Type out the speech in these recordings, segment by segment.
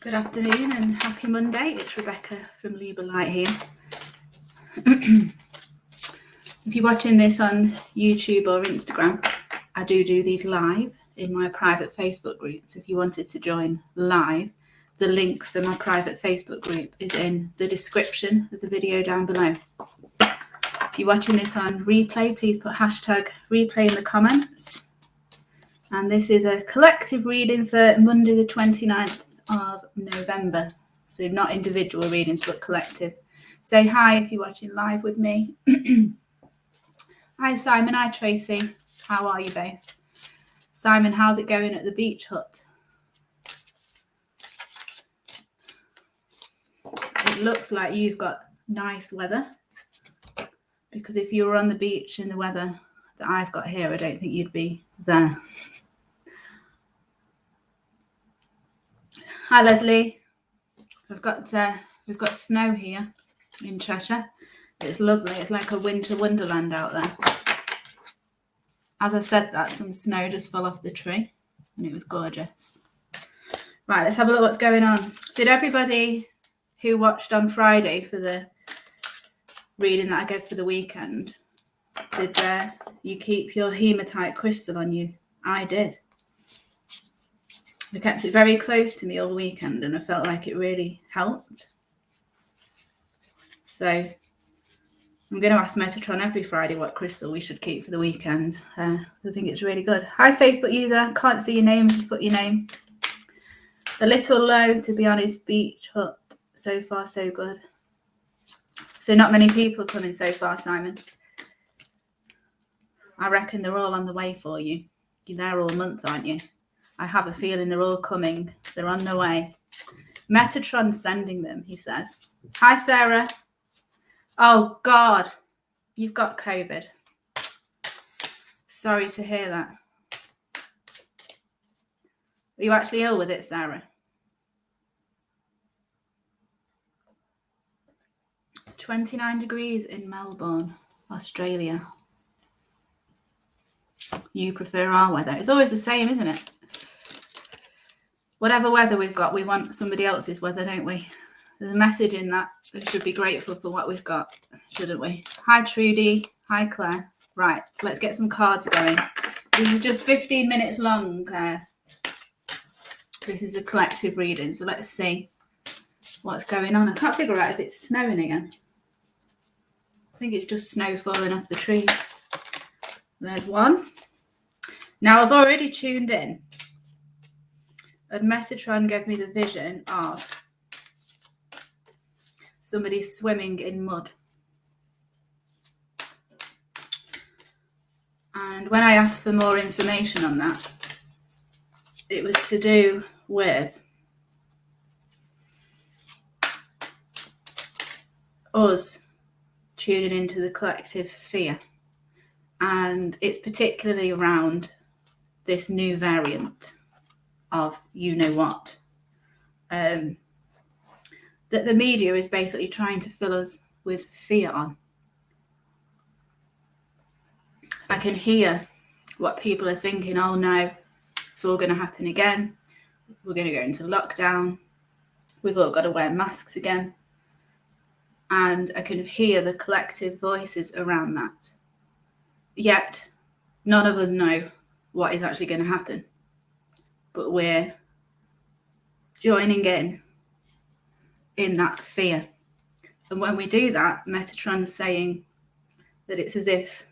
Good afternoon and happy Monday. It's Rebecca from Liber Light here. If you're watching this on YouTube or Instagram, I do these live in my private Facebook group. So if you wanted to join live, the link for my private Facebook group is in the description of the video down below. If you're watching this on replay, please put hashtag replay in the comments. And this is a collective reading for Monday the 29th of November. So not individual readings, but collective. Say hi if you're watching live with me. Hi Simon, hi Tracy. How are you both? Simon, how's it going at the beach hut? It looks like you've got nice weather. Because if you were on the beach in the weather that I've got here, I don't think you'd be there. Hi Leslie. We've got snow here in Cheshire. It's lovely. It's like a winter wonderland out there. As I said that, some snow just fell off the tree and it was gorgeous. Right, let's have a look what's going on. Did everybody who watched on Friday for the reading that I gave for the weekend, did you keep your hematite crystal on you? I did. I kept it very close to me all weekend and I felt like it really helped. So I'm going to ask Metatron every Friday what crystal we should keep for the weekend. I think it's really good. Hi Facebook user, can't see your name if you put your name. A little low, to be honest, beach hut. So far so good. So not many people coming so far, Simon. I reckon they're all on the way for you. You're there all month, aren't you? I have a feeling they're all coming. They're on their way. Metatron's sending them, he says. Hi, Sarah. Oh, God. You've got COVID. Sorry to hear that. Are you actually ill with it, Sarah? 29 degrees in Melbourne, Australia. You prefer our weather. It's always the same, isn't it? Whatever weather we've got, we want somebody else's weather, don't we? There's a message in that. We should be grateful for what we've got, shouldn't we? Hi, Trudy. Hi, Claire. Right, let's get some cards going. This is just 15 minutes long. This is a collective reading, so let's see what's going on. I can't figure out if it's snowing again. I think it's just snow falling off the trees. There's one. Now, I've already tuned in. And Metatron gave me the vision of somebody swimming in mud. And when I asked for more information on that, it was to do with us tuning into the collective fear. And it's particularly around this new variant of you know what, that the media is basically trying to fill us with fear on. I can hear what people are thinking. Oh no, it's all going to happen again. We're going to go into lockdown. We've all got to wear masks again. And I can hear the collective voices around that. Yet none of us know what is actually going to happen. But we're joining in that fear. And when we do that, Metatron's saying that it's as if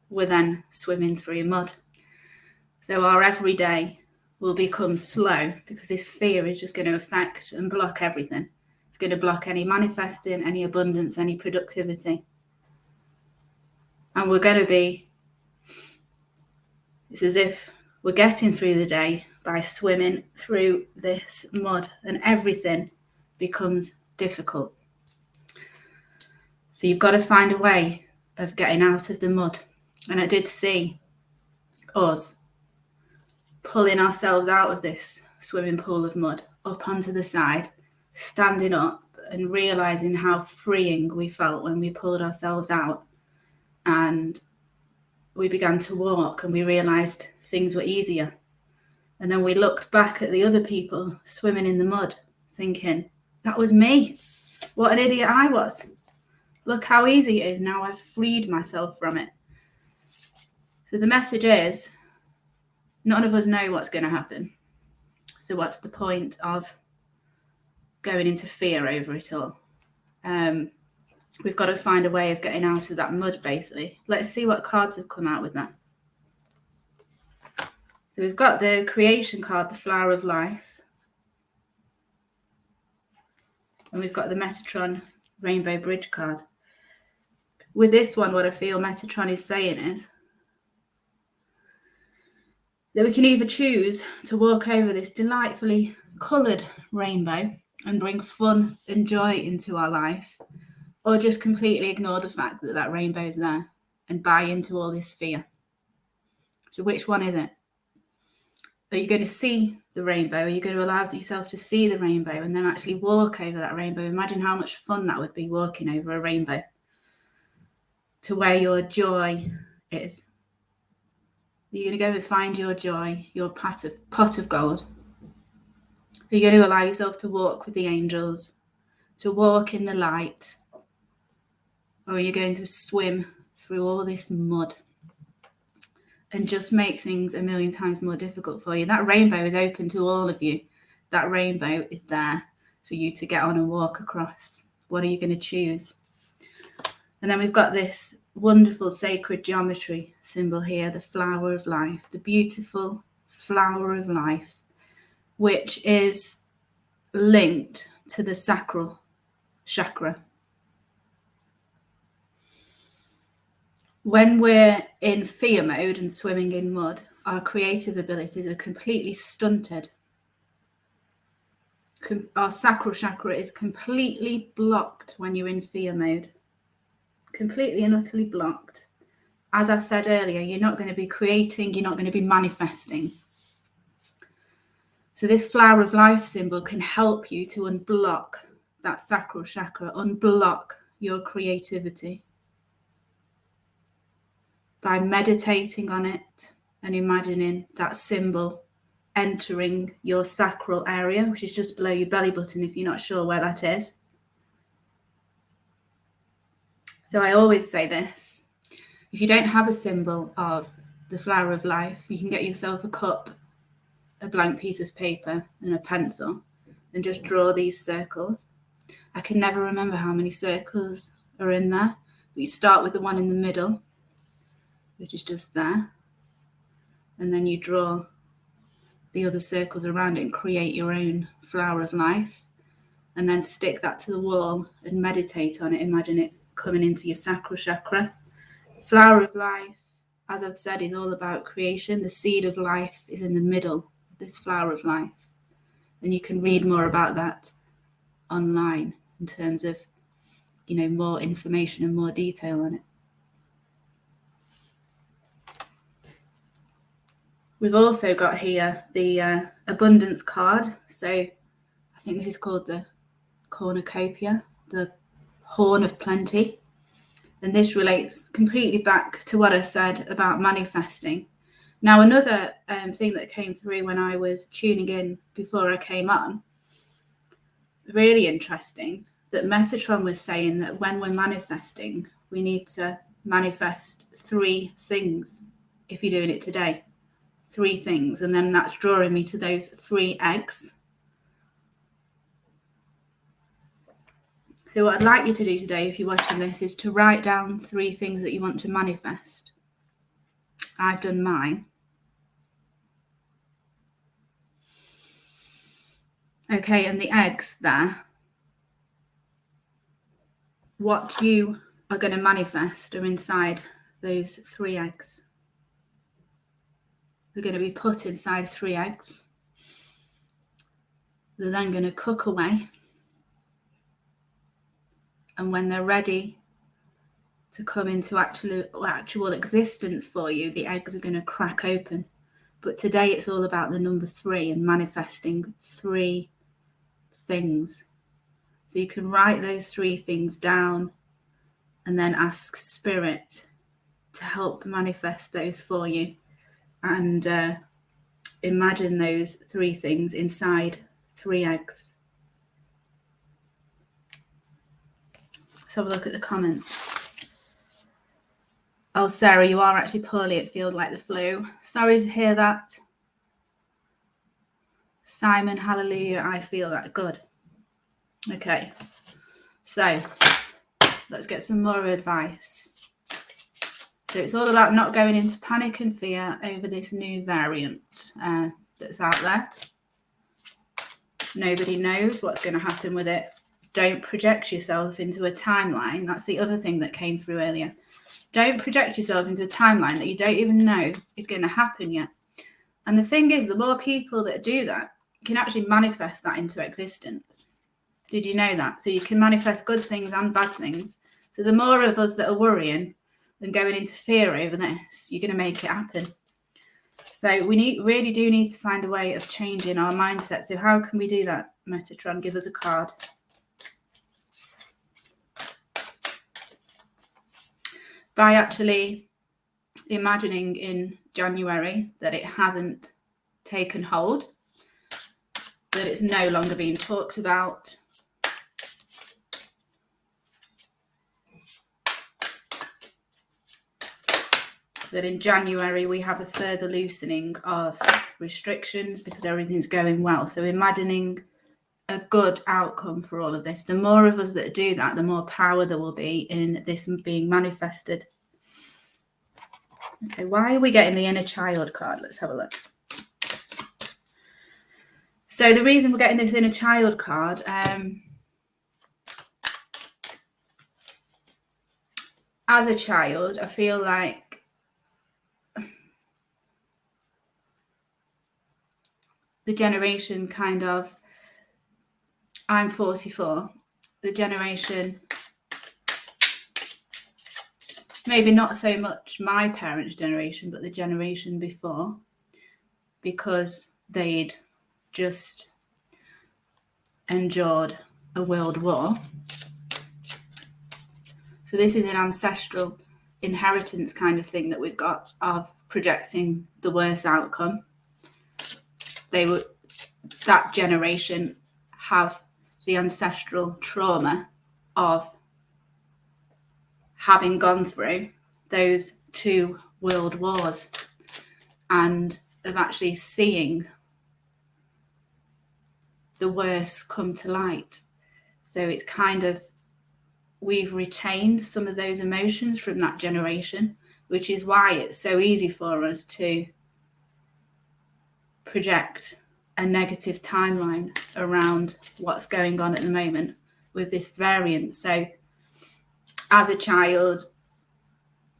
we're then swimming through mud. So our everyday will become slow because this fear is just going to affect and block everything. It's going to block any manifesting, any abundance, any productivity. And we're going to be, it's as if we're getting through the day by swimming through this mud and everything becomes difficult. So you've got to find a way of getting out of the mud. And I did see us pulling ourselves out of this swimming pool of mud up onto the side, standing up and realizing how freeing we felt when we pulled ourselves out. And we began to walk and we realized things were easier. And then we looked back at the other people swimming in the mud, thinking, that was me. What an idiot I was. Look how easy it is now. I've freed myself from it. So the message is, none of us know what's going to happen. So what's the point of going into fear over it all? We've got to find a way of getting out of that mud, basically. Let's see what cards have come out with that. So we've got the creation card, the Flower of Life. And we've got the Metatron Rainbow Bridge card. With this one, what I feel Metatron is saying is that we can either choose to walk over this delightfully coloured rainbow and bring fun and joy into our life, or just completely ignore the fact that that rainbow is there and buy into all this fear. So which one is it? Are you going to see the rainbow? Are you going to allow yourself to see the rainbow and then actually walk over that rainbow? Imagine how much fun that would be, walking over a rainbow to where your joy is. You're going to go and find your joy, your pot of gold. Are you going to allow yourself to walk with the angels, to walk in the light? Or are you going to swim through all this mud and just make things a million times more difficult for you? That rainbow is open to all of you. That rainbow is there for you to get on and walk across. What are you going to choose? And then we've got this wonderful sacred geometry symbol here, the flower of life, the beautiful flower of life, which is linked to the sacral chakra. When we're in fear mode and swimming in mud, our creative abilities are completely stunted. Our sacral chakra is completely blocked when you're in fear mode. Completely and utterly blocked. As I said earlier, you're not going to be creating, you're not going to be manifesting. So this flower of life symbol can help you to unblock that sacral chakra, unblock your creativity by meditating on it and imagining that symbol entering your sacral area, which is just below your belly button if you're not sure where that is. So I always say this: if you don't have a symbol of the flower of life, you can get yourself a cup, a blank piece of paper and a pencil and just draw these circles. I can never remember how many circles are in there, but you start with the one in the middle, which is just there, and then you draw the other circles around it and create your own flower of life, and then stick that to the wall and meditate on it. Imagine it coming into your sacral chakra. Flower of life, as I've said, is all about creation. The seed of life is in the middle of this flower of life, and you can read more about that online in terms of, more information and more detail on it. We've also got here the abundance card. So I think this is called the cornucopia, the horn of plenty. And this relates completely back to what I said about manifesting. Now, another thing that came through when I was tuning in before I came on, really interesting, that Metatron was saying that when we're manifesting, we need to manifest 3 things if you're doing it today. 3 things. And then that's drawing me to those 3 eggs. So what I'd like you to do today, if you're watching this, is to write down 3 things that you want to manifest. I've done mine. Okay, and the eggs there. What you are going to manifest are inside those 3 eggs. They're going to be put inside 3 eggs. They're then going to cook away. And when they're ready to come into actual existence for you, the eggs are going to crack open. But today it's all about the number 3 and manifesting 3 things. So you can write those 3 things down and then ask Spirit to help manifest those for you. And imagine those 3 things inside 3 eggs. Let's have a look at the comments. Oh, Sarah, you are actually poorly. It feels like the flu. Sorry to hear that. Simon, hallelujah, I feel that. Good. Okay. So let's get some more advice. So it's all about not going into panic and fear over this new variant that's out there. Nobody knows what's going to happen with it. Don't project yourself into a timeline. That's the other thing that came through earlier. Don't project yourself into a timeline that you don't even know is going to happen yet. And the thing is, the more people that do that can actually manifest that into existence. Did you know that? So you can manifest good things and bad things. So the more of us that are worrying and going into fear over this, you're going to make it happen. So we really do need to find a way of changing our mindset. So how can we do that? Metatron, give us a card. By actually imagining in January that it hasn't taken hold, that it's no longer being talked about. That in January we have a further loosening of restrictions because everything's going well. So imagining a good outcome for all of this. The more of us that do that, the more power there will be in this being manifested. Okay, why are we getting the inner child card? Let's have a look. So the reason we're getting this inner child card, as a child, I feel like the generation kind of, I'm 44, the generation, maybe not so much my parents' generation, but the generation before, because they'd just endured a world war. So this is an ancestral inheritance kind of thing that we've got of projecting the worst outcome. That generation have the ancestral trauma of having gone through those 2 world wars and of actually seeing the worst come to light. So it's kind of, we've retained some of those emotions from that generation, which is why it's so easy for us to project a negative timeline around what's going on at the moment with this variant. So as a child,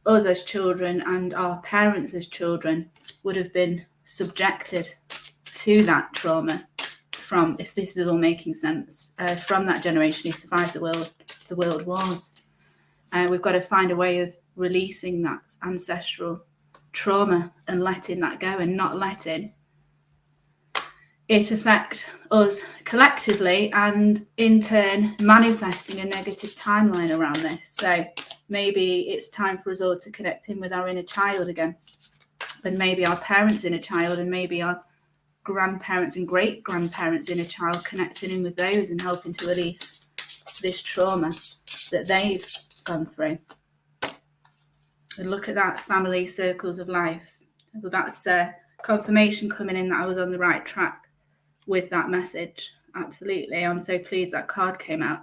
us as children and our parents as children would have been subjected to that trauma from, if this is all making sense, from that generation who survived the world wars. We've got to find a way of releasing that ancestral trauma and letting that go and not letting it affect us collectively and in turn manifesting a negative timeline around this. So maybe it's time for us all to connect in with our inner child again, and maybe our parents' inner child, and maybe our grandparents and great grandparents' inner child, connecting in with those and helping to release this trauma that they've gone through. And look at that, family circles of life. Well, that's confirmation coming in that I was on the right track with that message. Absolutely. I'm so pleased that card came out.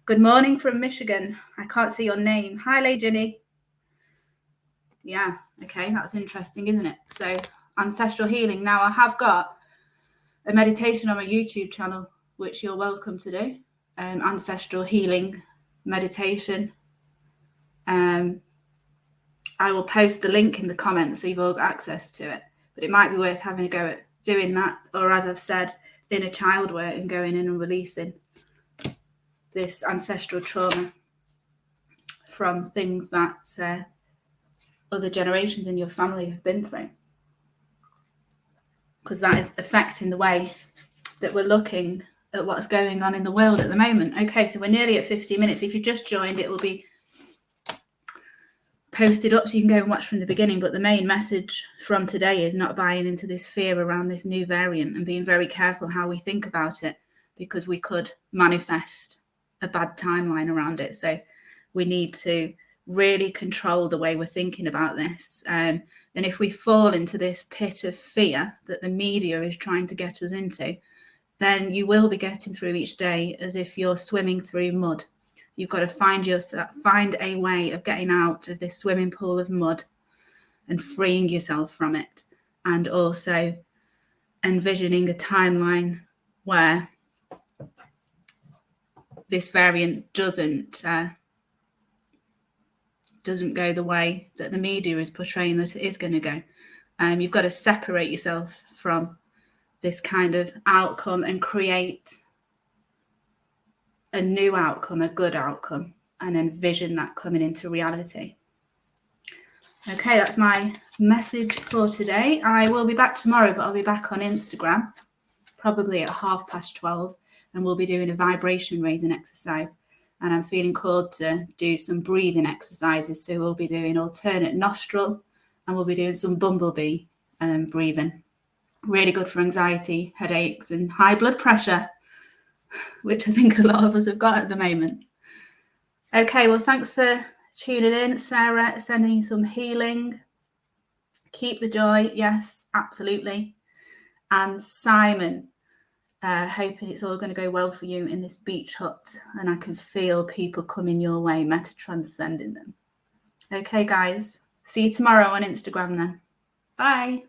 Good morning from Michigan. I can't see your name. Hi, Lady Jenny. Yeah, okay, that's interesting, isn't it? So ancestral healing. Now I have got a meditation on my YouTube channel, which you're welcome to do. Ancestral healing meditation. I will post the link in the comments so you've all got access to it. But it might be worth having a go at doing that, or as I've said, inner child work and going in and releasing this ancestral trauma from things that other generations in your family have been through, because that is affecting the way that we're looking at what's going on in the world at the moment. Okay, so we're nearly at 50 minutes. If you've just joined, it will be posted up so you can go and watch from the beginning, but the main message from today is not buying into this fear around this new variant and being very careful how we think about it, because we could manifest a bad timeline around it. So we need to really control the way we're thinking about this. And if we fall into this pit of fear that the media is trying to get us into, then you will be getting through each day as if you're swimming through mud. You've got to find a way of getting out of this swimming pool of mud and freeing yourself from it, and also envisioning a timeline where this variant doesn't go the way that the media is portraying that it is going to go. You've got to separate yourself from this kind of outcome and create a new outcome, a good outcome, and envision that coming into reality. Okay, that's my message for today. I will be back tomorrow, but I'll be back on Instagram, probably at 12:30, and we'll be doing a vibration raising exercise. And I'm feeling called to do some breathing exercises. So we'll be doing alternate nostril, and we'll be doing some bumblebee breathing. Really good for anxiety, headaches, and high blood pressure, which I think a lot of us have got at the moment. Okay, well, thanks for tuning in. Sarah, sending you some healing. Keep the joy. Yes, absolutely. And Simon, hoping it's all going to go well for you in this beach hut, and I can feel people coming your way, Metatron sending them. Okay, guys, see you tomorrow on Instagram then. Bye.